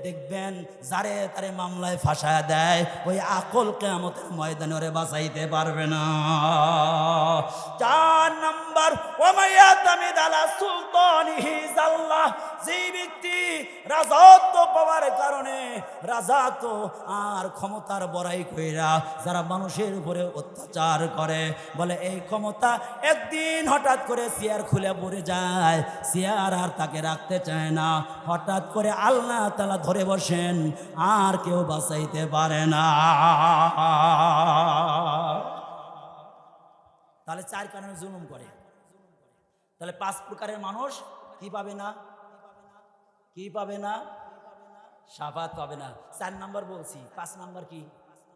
দেখবেন যারে তারে মামলায় ফাঁসায় দেয় ওই আকল কিয়ামতের ময়দানে ওরে বাঁচাইতে পারবে না 4 নাম্বার ওয়ামাইয়াতামিদ আলা সুলতানিহি জাল্লাহ যে ব্যক্তি রাজত্ব পাওয়ার কারণে রাজত্ব আর ক্ষমতার বড়াই কইরা যারা মানুষের উপরে অত্যাচার করে বলে এই ক্ষমতা একদিন হঠাৎ করে চেয়ার খুলে পড়ে যায় চেয়ার আর তাকে রাখতে চায় না হঠাৎ করে আল্লাহ তাআলা ধরে বসেন আর কেউ বাঁচাইতে পারে না তাহলে 4 কারণে জুলুম করে তাহলে 5 প্রকারের মানুষ কি পাবে না শাফাত পাবে না 4 নাম্বার বলছি 5 নাম্বার কি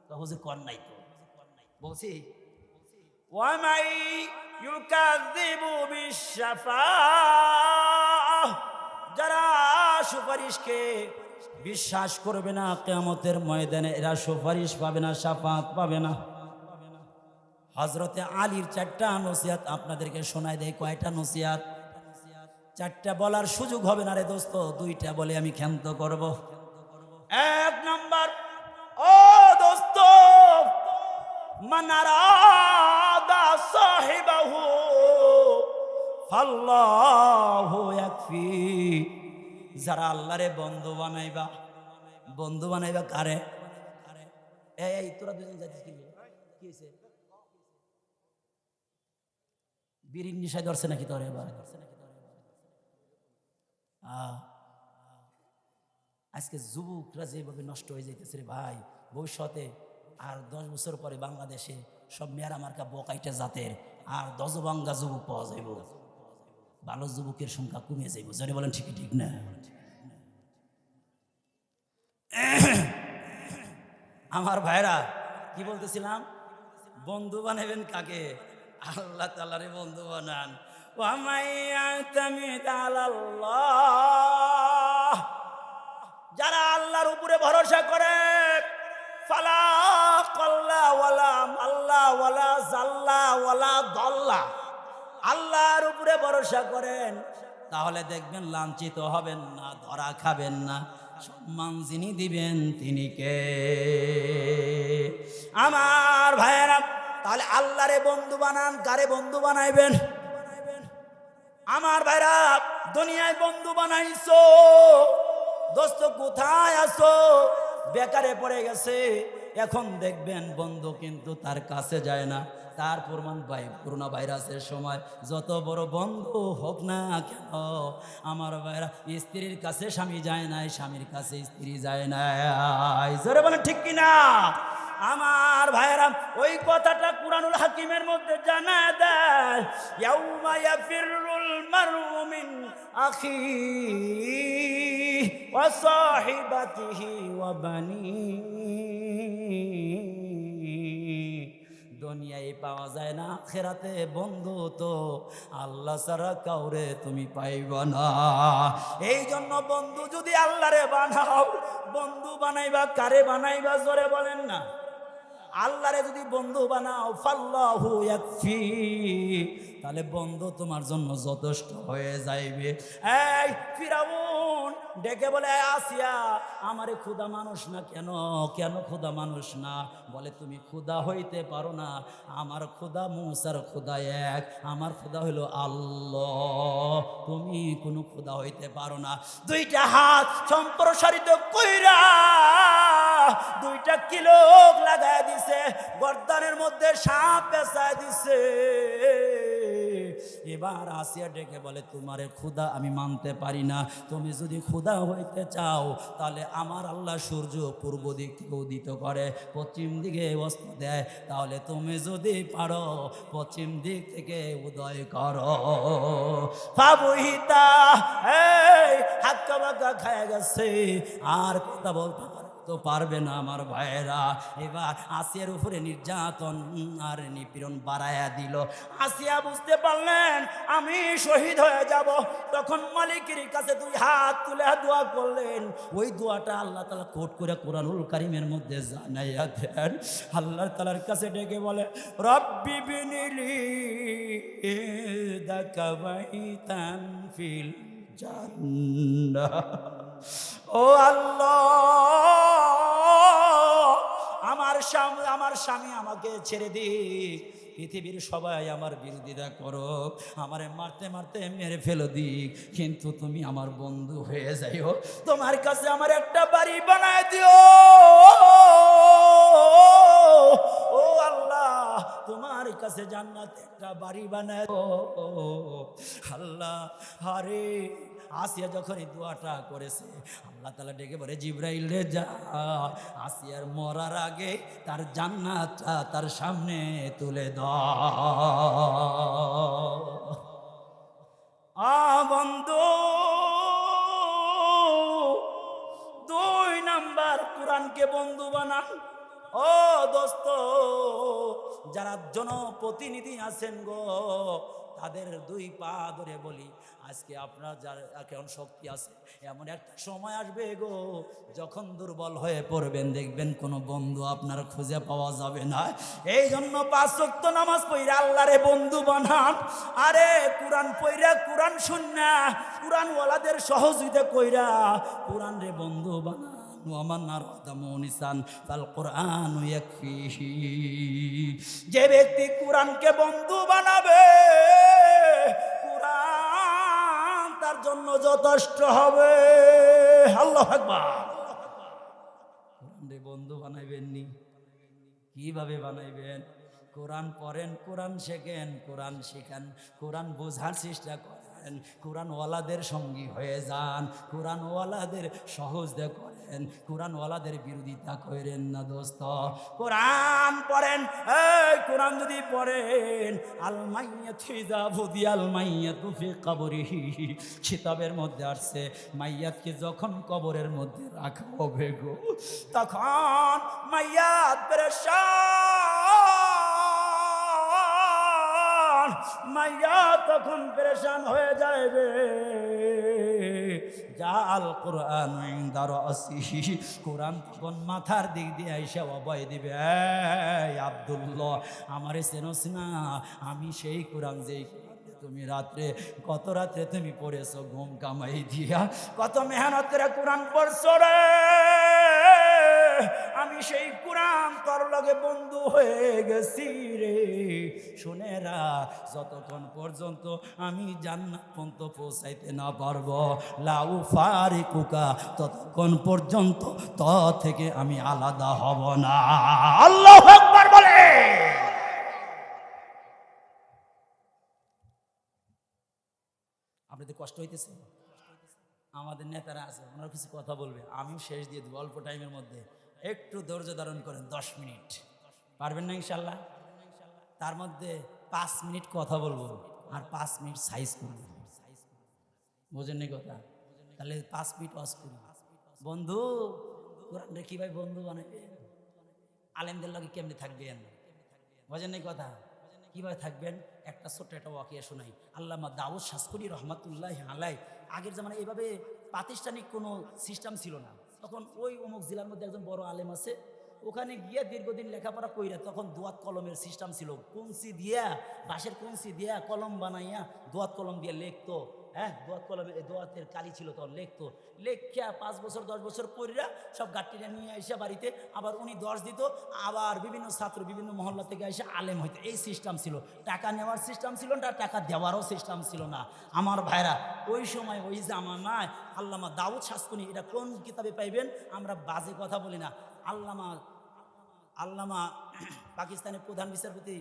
তো হুজুর কোন নাই তো বলছি ওয়ামাই ইউকাযযিবু বিশফাআহ যারা সুপারিশকে বিশ্বাস করবে না কিয়ামতের ময়দানে এরা সুপারিশ পাবে না শাফাত পাবে না হযরতে আলীর 4টা নসিহত আপনাদেরকে শোনায় দেই কয়টা নসিহত 4টা বলার সুযোগ হবে না রে দোস্ত 2টা বলে আমি ক্ষান্ত করব 1 নাম্বার ও দোস্ত মানারাদা সাহিবাহু ফাল্লাহু ইয়াকফি যারা আল্লাহরে বন্ধু বানাইবা কারে এই তোরা দুজন যাচ্ছিস কি হইছে বিড়ির নিশায় ধরছে নাকি তোর এবার আজকে যুবকরা যেভাবে নষ্ট হয়ে যাইতেছে রে ভাই ভবিষ্যতে আর 10 বছর পরে বাংলাদেশে সব মেয়েরা মার্কা বকাইটা জাতের আর দজবাঙ্গা যুবক পাওয়া যাইব ভালো যুবকের সংখ্যা কমে যাইব যদি বলেন ঠিক ঠিক না আমার ভাইরা কি বলতেছিলাম বন্ধু বানাবেন কাকে আল্লাহ তাআলারে বন্ধু বানান ওয়া মাইয়াতামিদ আলাল্লাহ, যারা আল্লাহর উপরে ভরসা করে, ফালা কল্লা ওয়ালা মাল্লা ওয়ালা জাল্লা ওয়ালা দল্লা, আল্লাহর উপরে ভরসা করেন, তাহলে দেখবেন লাঞ্ছিত হবেন না, ধরা খাবেন না। সম্মান যিনি দিবেন তিনি কে? আমার ভাইয়েরা, তাহলে আল্লাহরে বন্ধু বানান, কারে বন্ধু বানাইবেন? আমার ভাইরা, দুনিয়ায় বন্ধু বানাইছো, দোস্ত কোথায় আছো? বেকারে পড়ে গেছে। এখন দেখবেন বন্ধু কিন্তু তার কাছে যায় না। তার প্রমাণ ভাই, করোনা ভাইরাসের সময় যত বড় বন্ধু হোক না কেন, আমার ভাইরা, স্ত্রীর কাছে স্বামী যায় নাই, স্বামীর কাছে স্ত্রী যায় নাই। জোরে বলেন ঠিক কিনা? আমার ভাইরা, ওই কথাটা কুরআনুল হাকিমের মধ্যে জানা দেয়, ইয়াউমা ইয়াফিরুল মারউ মিন আখিহি ওয়া সাহিবাতিহি ওয়া বানিহি। দুনিয়ায় পাওয়া যায় না, আখিরাতে বন্ধু তো আল্লাহ ছাড়া কাউরে তুমি পাইবা না। এই জন্য বন্ধু যদি আল্লাহরে বানাও, বন্ধু বানাইবা কারে বানাইবা? জোরে বলেন না। আল্লাহরে যদি বন্ধু বানাও, ফাল্লাহু ইয়াকফি, তাহলে বন্ধু তোমার জন্য যথেষ্ট হয়ে যাইবে। এই ফিরাউন ডেকে বলে, আসিয়া আমারে ক্ষুধা মানুষ না কেন? কেন ক্ষুধা মানুষ না? বলে তুমি ক্ষুধা হইতে পারো না, আমার ক্ষুধা মূসার ক্ষুধা এক, আমার ক্ষুধা হইল আল্লাহ, তুমি কোনো ক্ষুধা হইতে পারো না। দুইটা হাত সম্প্রসারিত কইরা দুইটা কিলো লাগায় দিছে, গর্দানের মধ্যে সাপ পেঁচায় দিছে। এবার আসিয়া ডেকে বলে, তোমারে ক্ষুধা আমি মানতে পারি না, তুমি যদি ক্ষুধা হইতে চাও তাহলে আমার আল্লাহ সূর্য পূর্ব দিক থেকে উদিত করে, পশ্চিম দিকে অস্ত দেয়, তাহলে তুমি যদি পারো পশ্চিম দিক থেকে উদয় করো। ফাবুহিতা, এই হাক্কা বাক্কা খায় গেছে, আর কথা বলতে তো পারবে না। আমার ভাইয়েরা, এবার আসিয়ার উপরে নির্যাতন আর নিপীড়ন বাড়াইয়া দিল। আসিয়া বুঝতে পারলেন আমি শহীদ হয়ে যাব। তখন মালিকের কাছে দুই হাত তুলে দোয়া করলেন। ওই দোয়াটা আল্লাহ তাআলা কোট করে কোরআনুল কারীমের মধ্যে জানাইয়া দেন। আল্লাহ তাআলার কাছে ডেকে বলে, রব্বি বিনিলি দাকা বাইতান ফিল জান্নাহ। ও আল্লাহ, আমার স্বামী আমাকে ছেড়ে দিক, পৃথিবীর সবাই আমার বিরোধিতা করো, আমারে মারতে মারতে মেরে ফেলো দিক, কিন্তু তুমি আমার বন্ধু হয়ে যাইও। তোমার কাছে আমার একটা বাড়ি বানায় দিও। ও আল্লাহ, তোমার কাছে জান্নাতে একটা বাড়ি বানায় দিও। আল্লাহ, আরে আসিয়া যখন এই দোয়াটা করেছে, আল্লাহ তাআলা ডেকে বলে, জিবরাইল রে যা, আসিয়ার মরার আগে তার জান্নাতটা তার সামনে তুলে দাও। বন্ধু, 2 নাম্বার কোরআনকে বন্ধু বানান। ও দোস্ত, যারা জনপ্রতিনিধি আছেন গো, তাদের 2 পা ধরে বলি, আজকে আপনার যারা এখন শক্তি আছে, এমন একটা সময় আসবে গো যখন দুর্বল হয়ে পড়বেন, দেখবেন কোনো বন্ধু আপনার খুঁজে পাওয়া যাবে না। এই জন্য 5 ওয়াক্ত নামাজ পড়া আল্লাহরে বন্ধু বানান। আরে কোরআন পড়া, কোরআন শুননা, কোরআন ওয়ালাদের সহযোগিতা কইরা কোরআন রে বন্ধু বানান। যে ব্যক্তি কোরআনকে বন্ধু বানাবে, কোরআন তার জন্য যথেষ্ট হবে। আল্লাহু আকবার। কোরআন বন্ধু বানাইবেন নি? কিভাবে বানাইবেন? কোরআন পড়েন, কোরআন শেখেন, কোরআন শিখান, কোরআন বোঝার চেষ্টা করেন, কোরআন ওয়ালাদের সঙ্গী হয়ে যান, কোরআন ওয়ালাদের সহযোগিতা করেন, কোরআন ওয়ালাদের বিরোধিতা করেন না দোস্ত। কোরআন পড়েন। এই কোরআন যদি পড়েন, আল মাইয়াতু ইযা বুদিয়াল মাইয়াতু ফি কবরিহি, কিতাবের মধ্যে আসছে মাইয়াতকে যখন কবরের মধ্যে রাখা হবে গো, তখন মাইয়াত পেরেশান, মাইয়া তখন পেরেশান হয়ে যাবে। জাল কোরআন ইনদা রাসি, কোরআন তখন মাথার দিক দিয়ে আইসা অভয় দিবে, এই আব্দুল্লাহ আমারে চেনোস না? আমি সেই কোরআন যেই তুমি রাত্রে কত রাত্রে তুমি পড়েছো ঘুম কামাই দিয়া, কত মেহনত করে কোরআন পড়ছো রে। আমি সেই কোরআন তোর লগে বন্ধু হয়ে গেছি রে। শুনে রাখ, যতক্ষণ পর্যন্ত আমি জান্নাত পর্যন্ত পৌঁছাইতে না পারবো, লাউ ফারিকুকা, ততক্ষণ পর্যন্ত ত থেকে আমি আলাদা হব না। আল্লাহু আকবার বলে। আপনাদের কষ্ট হইতেছে? আমাদের নেতারা আছে, ওনারা কিছু কথা বলবে, আমিও শেষ দিয়ে দেবো অল্প টাইমের মধ্যে। একটু ধৈর্য ধারণ করেন, 10 মিনিট পারবেন না ইনশাল্লাহ? তার মধ্যে 5 মিনিট কথা বলবো আর 5 মিনিট সাইজ করবো। বোঝেন নি কথা? তাহলে 5 মিনিট ওয়াজ করি। বন্ধু কোরআনরে কি ভাই বন্ধু বানাবে? আলেমদের লগে কেমনি থাকবেন? বোঝেন নি কথা? কিভাবে থাকবেন? একটা ছোট্ট একটা ওয়াকিয়া শোনাই। আল্লামা দাউদ শাসকরি রহমাতুল্লাহ আলাই, আগের জামানায় এইভাবে প্রাতিষ্ঠানিক কোনো সিস্টেম ছিল না। তখন ওই অমুক জেলার মধ্যে একজন বড় আলেম আছে, ওখানে গিয়ে দীর্ঘদিন লেখাপড়া কইরা, তখন দোয়াত কলমের সিস্টেম ছিল। কঞ্চি দিয়া, বাঁশের কঞ্চি দিয়া কলম বানাইয়া দোয়াত কলম দিয়ে লিখতো। হ্যাঁ, দোয়াত কলমে দোয়াতের কালি ছিল, তখন লিখতো। লেখা 5 বছর 10 বছর পড়িয়া সব গাট্টিটা নিয়ে আইসা বাড়িতে আবার উনি 10 দিত, আবার বিভিন্ন ছাত্র বিভিন্ন মহল্লা থেকে এসে আলেম হইতো। এই সিস্টেম ছিল। টাকা নেওয়ার সিস্টেম ছিল না, টাকা দেওয়ারও সিস্টেম ছিল না। আমার ভাইরা, ওই সময় ওই জামানায় আল্লামা দাউদ শাসকনি, এটা কোন কিতাবে পাইবেন? আমরা বাজে কথা বলি না। আল্লামা পাকিস্তানের প্রধান বিচারপতি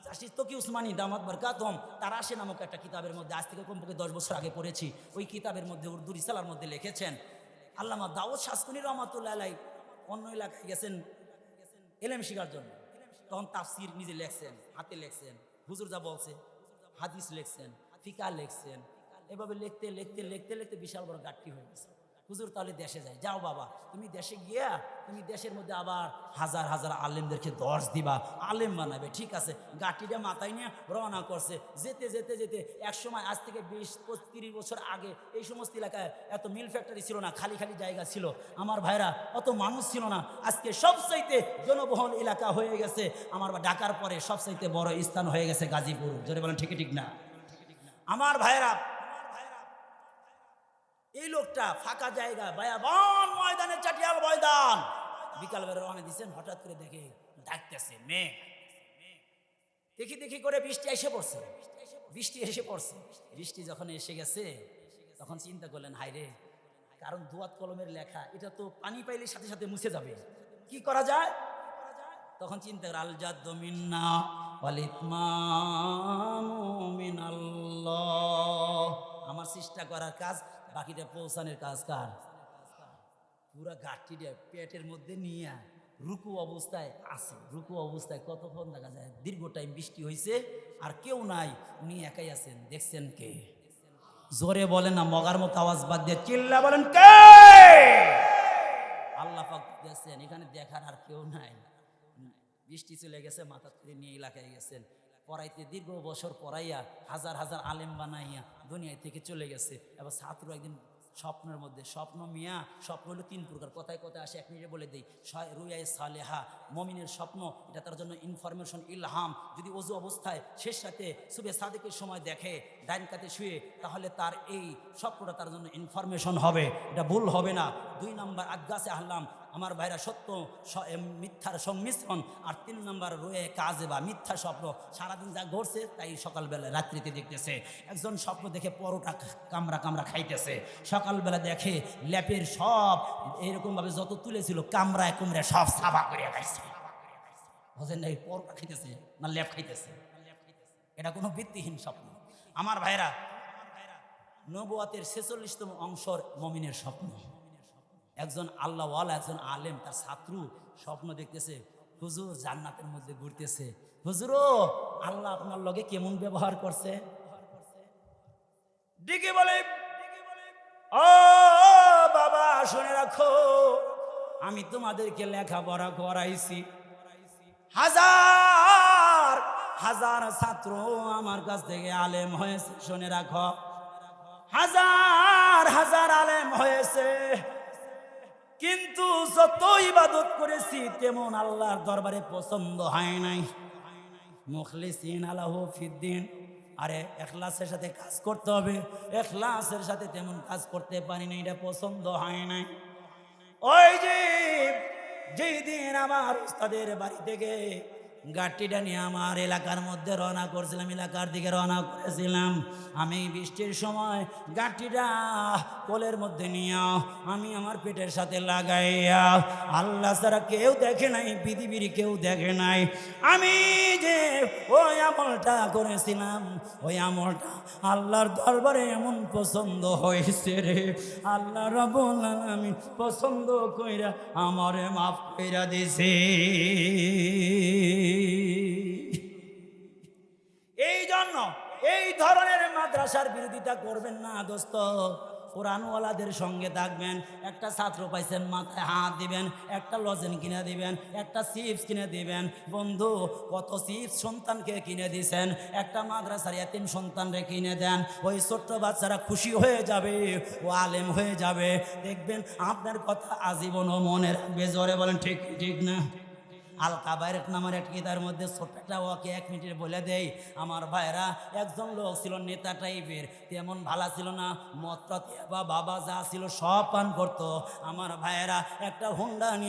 জাস্টিস তকি উসমানী দামাত বরকাতহম, তারাশে নামক একটা কিতাবের মধ্যে, আজ থেকে কমপক্ষে 10 বছর আগে পড়েছি, ওই কিতাবের মধ্যে উর্দু রিসালার মধ্যে লিখেছেন, আল্লামা দাউদ শাসকনি রহমাতুল্লাহ আলাইহি অন্য এলাকায় গেছেন এলেম শিখার জন্য। তখন তাফসির নিজে লেখছেন, হাতে লেখছেন, হুজুর যা বলছে, হাদিস লেখছেন, ফিকা লেখছেন। এভাবে লিখতে লিখতে লিখতে লিখতে বিশাল বড় গাঠটি হয়ে গেছে। হুজুর তাহলে দেশে যাই। যাও বাবা, তুমি দেশে গিয়া তুমি দেশের মধ্যে আবার হাজার হাজার আলেমদেরকে 10 দিবা, আলেম বানাবে। ঠিক আছে, গাঠিটা মাথায় নিয়ে রওনা করছে। যেতে যেতে যেতে এক সময়, আজ থেকে 20-30 বছর আগে এই সমস্ত এলাকায় এত মিল ফ্যাক্টরি ছিল না, খালি খালি জায়গা ছিল। আমার ভাইরা, অত মানুষ ছিল না। আজকে সবচাইতে জনবহুল এলাকা হয়ে গেছে। আমার ঢাকার পরে সবচাইতে বড় স্থান হয়ে গেছে গাজীপুর। জোরে বলেন ঠিক ঠিক না? আমার ভাইরা, এই লোকটা ফাঁকা জায়গা, বায়াবান ময়দানে, চাটিয়াল ময়দান, বিকালবেলা রওনা দিচ্ছেন। হঠাৎ করে দেখে ডাকতেছে মেয়ে, দেখি দেখি করে বৃষ্টি এসে পড়ছে। বৃষ্টি যখন এসে গেছে, তখন চিন্তা করলেন, হায় রে, কারণ দোয়াত কলমের লেখা, এটা তো পানি পাইলে সাথে সাথে মুছে যাবে, কি করা যায়? তখন চিন্তা করে, আল জাদ্দু মিন্না ওয়াল ইতমামু মিনাল্লাহ, আমার চেষ্টা করার কাজ, বাকিটা পৌঁছানোর কাজ কার? পুরা ঘাটটিটা পেটের মধ্যে নিয়ে রুকু অবস্থায় আছে। রুকু অবস্থায় কতক্ষণ দেখা যায়? দীর্ঘ টাইম বৃষ্টি হয়েছে, আর কেউ নাই, উনি একাই আছেন। দেখছেন কে? জোরে বলেন না, মগার মতো আওয়াজ বাদ দিয়ে চিল্লা বলেন কে? আল্লাহ পাক দেখছেন, এখানে দেখার আর কেউ নাই। বৃষ্টি চলে গেছে, মাথা তুলে নিয়ে এলাকায় গেছেন পড়াইতে। দীর্ঘ বছর পড়াইয়া হাজার হাজার আলেম বানাইয়া দুনিয়া থেকে চলে গেছে। এবার ছাত্র একদিন স্বপ্নের মধ্যে, স্বপ্ন মিয়া, স্বপ্ন হলো 3 প্রকার, কথায় কথায় আসে, 1 মিনিটে বলে দেই। রুয়ায়ে সালেহা, মমিনের স্বপ্ন, এটা তার জন্য ইনফরমেশন, ইলহাম। যদি ওযু অবস্থায় শেষ সাথে সুবে সাদেকের সময় দেখে ডাইন কাতে শুয়ে, তাহলে তার এই স্বপ্নটা তার জন্য ইনফরমেশন হবে, এটা ভুল হবে না। 2 নম্বর আগাসে আহলাম, আমার ভাইরা, সত্য মিথ্যার সংমিশ্রণ। আর 3 নম্বর রয়ে কাজে বা মিথ্যা স্বপ্ন, সারাদিন যা ঘটছে তাই সকালবেলায় রাত্রিতে দেখতেছে। একজন স্বপ্ন দেখে পরোটা কামড়া কামড়া খাইতেছে, সকালবেলা দেখে ল্যাপের সব এইরকমভাবে যত তুলেছিল কামড়ায় কুমড়ে সব সাফা করে খাইছে। বুঝেন না? পরোটা খাইতেছে না ল্যাপ খাইতেছে? এটা কোনো ভিত্তিহীন স্বপ্ন। আমার ভাইরা, নবুয়াতের 46তম অংশর মমিনের স্বপ্ন। একজন আল্লাহওয়ালা, একজন আলেম, তার ছাত্র স্বপ্ন দেখতেছে, হুজুর জান্নাতের মধ্যে ঘুরতেছে। হুজুরও আল্লাহ আপনার লগে কেমন ব্যবহার করছে? ডিকে বলে, ও বাবা শুনে রাখো, আমি তোমাদেরকে লেখাপড়া করাইছি, হাজার হাজার ছাত্র আমার কাছ থেকে আলেম হয়েছে, শুনে রাখো, হাজার হাজার আলেম হয়েছে, কিন্তু যত ইবাদত করেছি তেমন আল্লাহর দরবারে পছন্দ হয় নাই। মুখলিসিন আলাহু ফিদ্দিন, আরে এখলাসের সাথে কাজ করতে হবে, এখলাসের সাথে তেমন কাজ করতে পারি না, এটা পছন্দ হয় নাই। ওই যে যেই দিন আমার উস্তাদের বাড়ি থেকে গাড়িটা নিয়ে আমার এলাকার মধ্যে রওনা করছিলাম, এলাকার দিকে রওনা করেছিলাম, আমি বৃষ্টির সময় গাড়িটা কোলের মধ্যে নিয়ে আমি আমার পেটের সাথে লাগাইয়া, আল্লাহ ছাড়া কেউ দেখে নাই, পৃথিবীর কেউ দেখে নাই, আমি যে ওই আমলটা করেছিলাম, ওই আমলটা আল্লাহর দরবারে এমন পছন্দ হয়েছে রে, আল্লাহ রাব্বুল আলামিন পছন্দ কইরা আমারে মাফ কইরা দিছে। এই জন্য এই ধরনের মাদ্রাসার বিরোধিতা করবেন না দোস্ত, কোরআনওয়ালাদের সঙ্গে থাকবেন। একটা ছাত্র পাইছেন, মাথায় হাত দিবেন, একটা লজেন কিনে দিবেন, একটা চিপস কিনে দিবেন। বন্ধু, কত চিপস সন্তানকে কিনে দিছেন, একটা মাদ্রাসার এতিম সন্তানরে কিনে দেন, ওই ছোট্ট বাচ্চারা খুশি হয়ে যাবে, ও আলেম হয়ে যাবে, দেখবেন আপনার কথা আজীবনও মনে রাখবে। জোরে বলেন ঠিক ঠিক না? আল কাবায়ের নামের এক কিতাবের মধ্যে ছোট্ট একটা ওকে 1 মিনিটে বলে দেই। আমার ভাইরা, একজন লোক ছিল নেতা টাইপের, তেমন ভালো ছিল না, মদটা বা বাবা যা ছিল সব পান করতো। আমার ভাইয়েরা একটা হুন্ডা নিয়ে